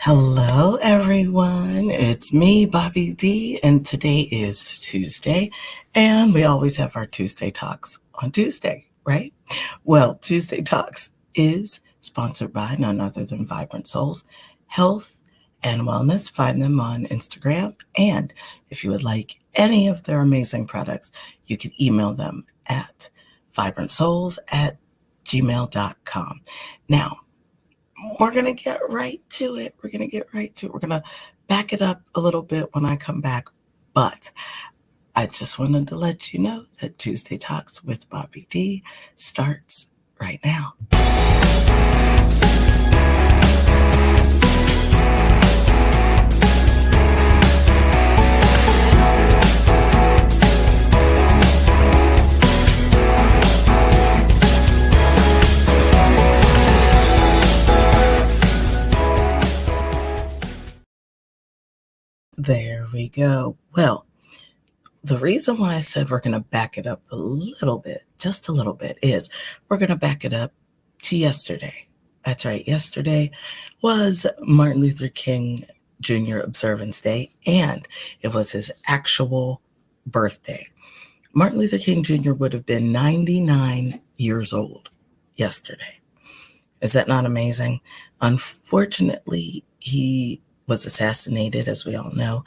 Hello, everyone. It's me, Bobbie D, and today is Tuesday, and we always have our Tuesday Talks on Tuesday, right? Well, Tuesday Talks is sponsored by none other than Vibrant Souls Health and Wellness. Find them on Instagram, and if you would like any of their amazing products, you can email them at vibrantsouls@gmail.com. Now, we're going to get right to it. We're going to back it up a little bit when I come back. But I just wanted to let you know that Tuesday Talks with Bobbie D starts right now. There we go. Well, the reason why I said we're going to back it up a little bit, just a little bit, is we're going to back it up to yesterday. That's right. Yesterday was Martin Luther King Jr. Observance Day, and it was his actual birthday. Martin Luther King Jr. would have been 99 years old yesterday. Is that not amazing? Unfortunately, he was assassinated, as we all know,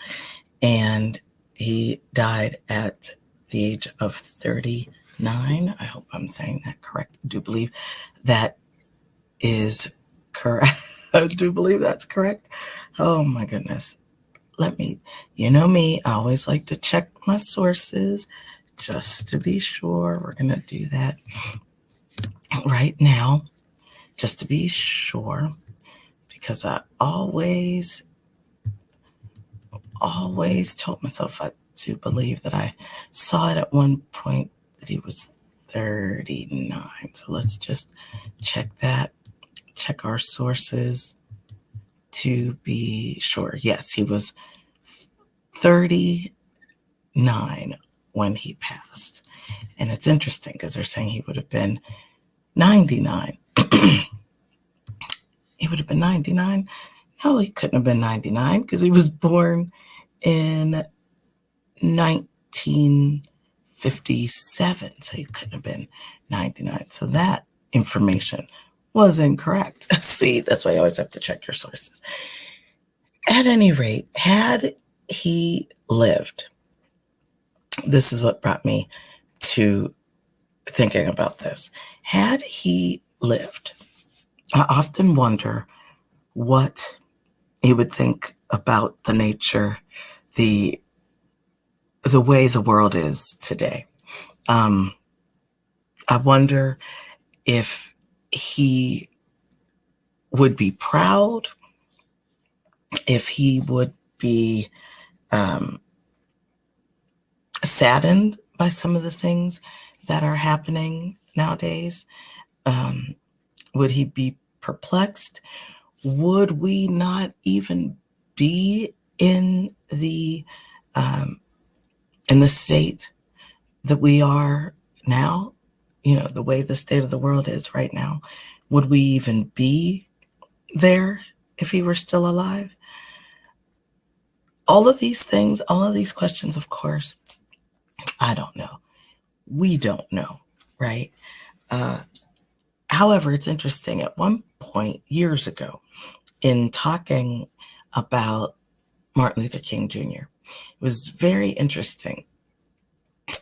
and he died at the age of 39. I hope I'm saying that correct. I do believe that is correct. I do believe that's correct. Oh my goodness. You know me, I always like to check my sources just to be sure. We're going to do that right now, just to be sure, because I always told myself to believe that I saw it at one point that he was 39. So let's just check our sources to be sure. Yes, he was 39 when he passed. And it's interesting because they're saying he would have been 99. He would have been 99? No, he couldn't have been 99 because he was born in 1957. So he couldn't have been 99. So that information was incorrect. See, that's why you always have to check your sources. At any rate, had he lived, this is what brought me to thinking about this. Had he lived, I often wonder what he would think about the nature, the way the world is today. I wonder if he would be proud, if he would be saddened by some of the things that are happening nowadays. Would he be perplexed? Would we not even be in the state that we are now? You know, the way the state of the world is right now. Would we even be there if he were still alive? All of these things, all of these questions, of course, I don't know. We don't know, right? However, it's interesting. At one point, years ago, in talking about Martin Luther King Jr., it was very interesting.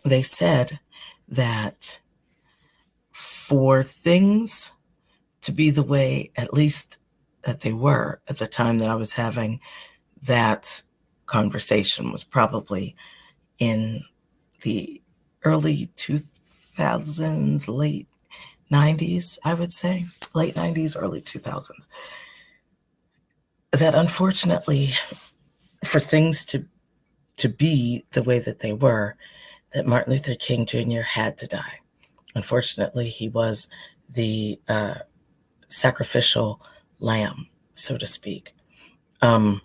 They said that for things to be the way, at least that they were at the time that I was having that conversation, was probably in the early 2000s, late 90s, I would say, late 90s, early 2000s. That unfortunately, for things to be the way that they were, that Martin Luther King Jr. had to die. Unfortunately, he was the sacrificial lamb, so to speak. All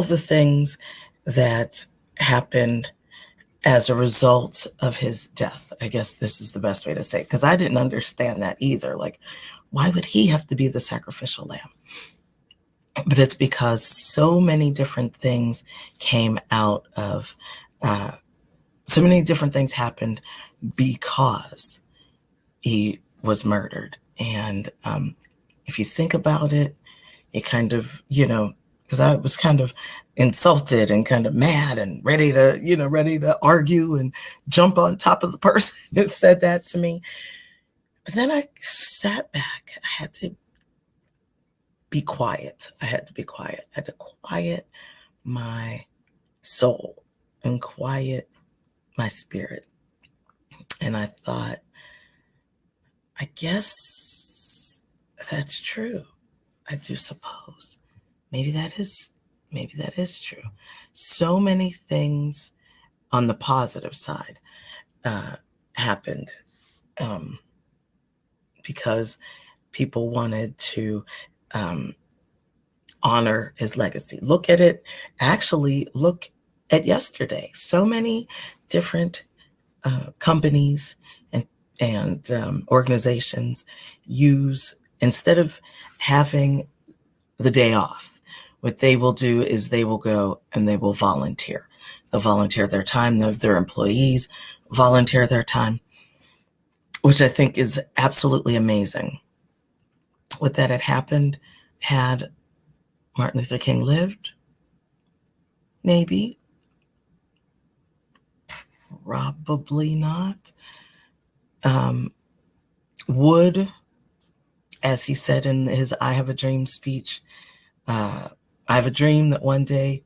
the things that happened as a result of his death. I guess this is the best way to say it, because I didn't understand that either. Like, why would he have to be the sacrificial lamb? But it's because so many different things came out of, so many different things happened because he was murdered. And if you think about it, it kind of, because I was kind of insulted and kind of mad and ready to argue and jump on top of the person that said that to me. But then I sat back. I had to be quiet. I had to quiet my soul and quiet my spirit. And I thought, I guess that's true. I do suppose. Maybe that is true. So many things on the positive side happened because people wanted to honor his legacy. Look at it. Actually, look at yesterday. So many different companies and organizations use, instead of having the day off, what they will do is they will go and they will volunteer. They'll volunteer their time. Their employees volunteer their time, which I think is absolutely amazing. Would that had happened had Martin Luther King lived? Maybe. Probably not. Would, as he said in his I Have a Dream speech, I have a dream that one day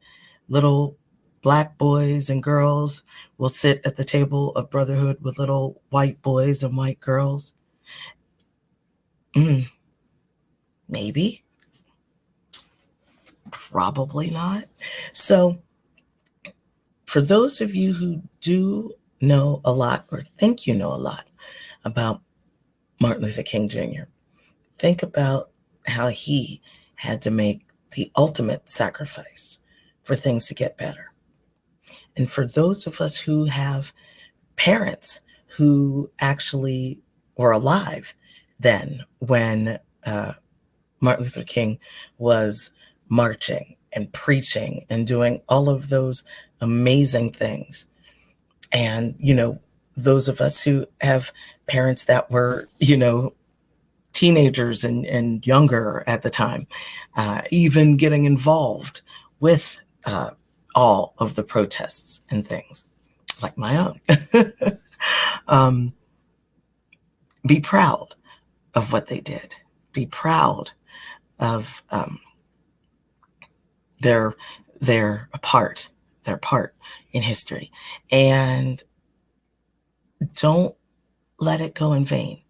little Black boys and girls will sit at the table of brotherhood with little white boys and white girls. Maybe. Probably not. So for those of you who do know a lot or think you know a lot about Martin Luther King Jr., think about how he had to make the ultimate sacrifice for things to get better. And for those of us who have parents who actually were alive then when Martin Luther King was marching and preaching and doing all of those amazing things. And, those of us who have parents that were, teenagers and younger at the time, even getting involved with all of the protests and things like my own. Be proud of what they did. Be proud of their part in history, and don't let it go in vain.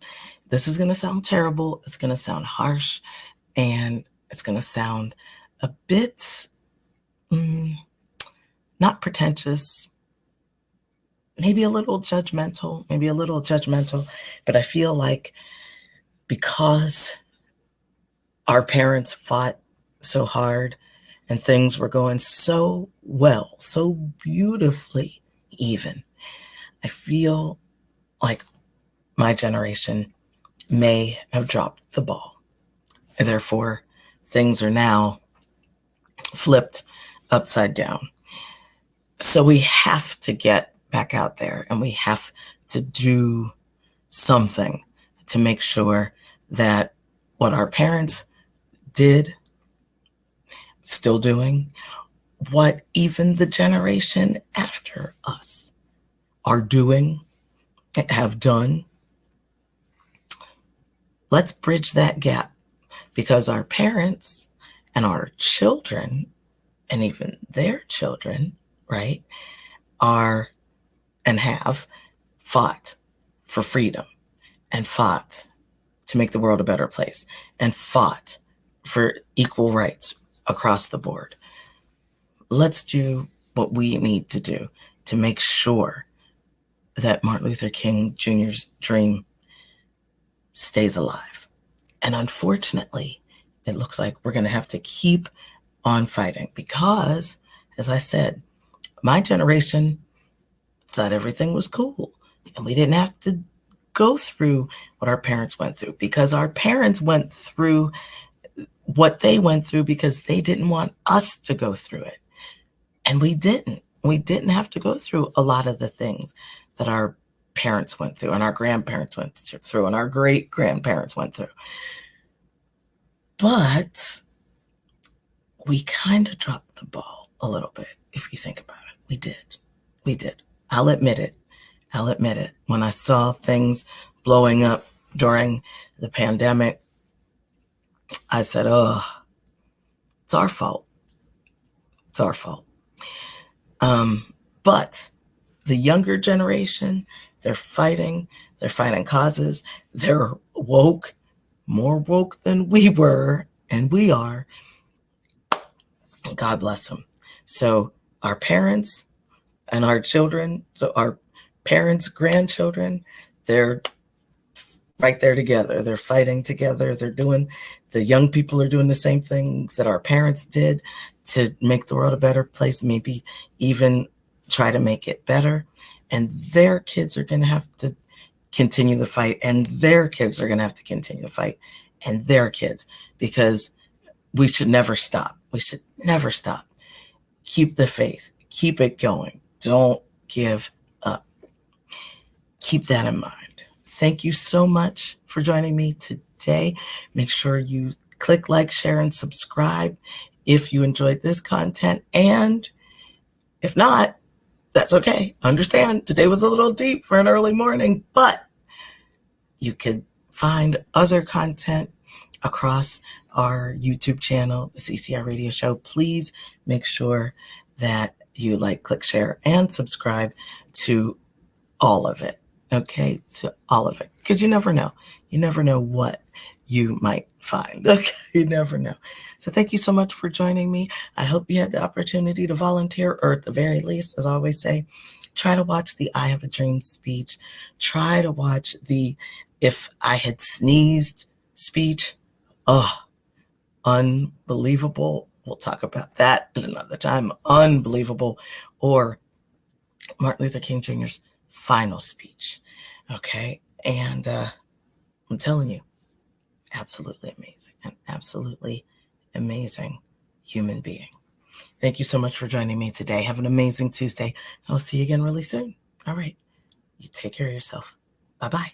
This is going to sound terrible. It's going to sound harsh, and it's going to sound a bit not pretentious, maybe a little judgmental, but I feel like because our parents fought so hard and things were going so well, so beautifully even, I feel like my generation may have dropped the ball. And therefore, things are now flipped upside down. So we have to get back out there and we have to do something to make sure that what our parents did, still doing, what even the generation after us are doing, have done, let's bridge that gap, because our parents and our children and even their children, right, are and have fought for freedom and fought to make the world a better place and fought for equal rights across the board. Let's do what we need to do to make sure that Martin Luther King Jr.'s dream stays alive. And unfortunately, it looks like we're going to have to keep on fighting because, as I said, my generation thought everything was cool and we didn't have to go through what our parents went through, because our parents went through what they went through because they didn't want us to go through it. And we didn't. We didn't have to go through a lot of the things that our parents went through and our grandparents went through and our great-grandparents went through. But we kind of dropped the ball a little bit, if you think about it. We did. We did. I'll admit it. I'll admit it. When I saw things blowing up during the pandemic, I said, oh, it's our fault. It's our fault. But the younger generation, they're fighting causes. They're woke, more woke than we were, and we are. God bless them. So our parents and our children, so our parents' grandchildren, they're right there together. They're fighting together. The young people are doing the same things that our parents did to make the world a better place, maybe even try to make it better. And their kids are going to have to continue the fight, and their kids are going to have to continue to fight, and their kids, because we should never stop. We should never stop. Keep the faith. Keep it going. Don't give up. Keep that in mind. Thank you so much for joining me today. Make sure you click like, share, and subscribe if you enjoyed this content. And if not, that's okay. Understand, today was a little deep for an early morning, but you could find other content across our YouTube channel, the CCI Radio Show. Please make sure that you like, click, share, and subscribe to all of it. Okay, to all of it. Because you never know. You never know what you might find. Okay, you never know. So thank you so much for joining me. I hope you had the opportunity to volunteer, or at the very least, as I always say, try to watch the I Have a Dream speech. Try to watch the If I Had Sneezed speech. Oh, unbelievable. We'll talk about that at another time. Unbelievable. Or Martin Luther King Jr.'s final speech. Okay. And I'm telling you, absolutely amazing. An absolutely amazing human being. Thank you so much for joining me today. Have an amazing Tuesday. I'll see you again really soon. All right. You take care of yourself. Bye-bye.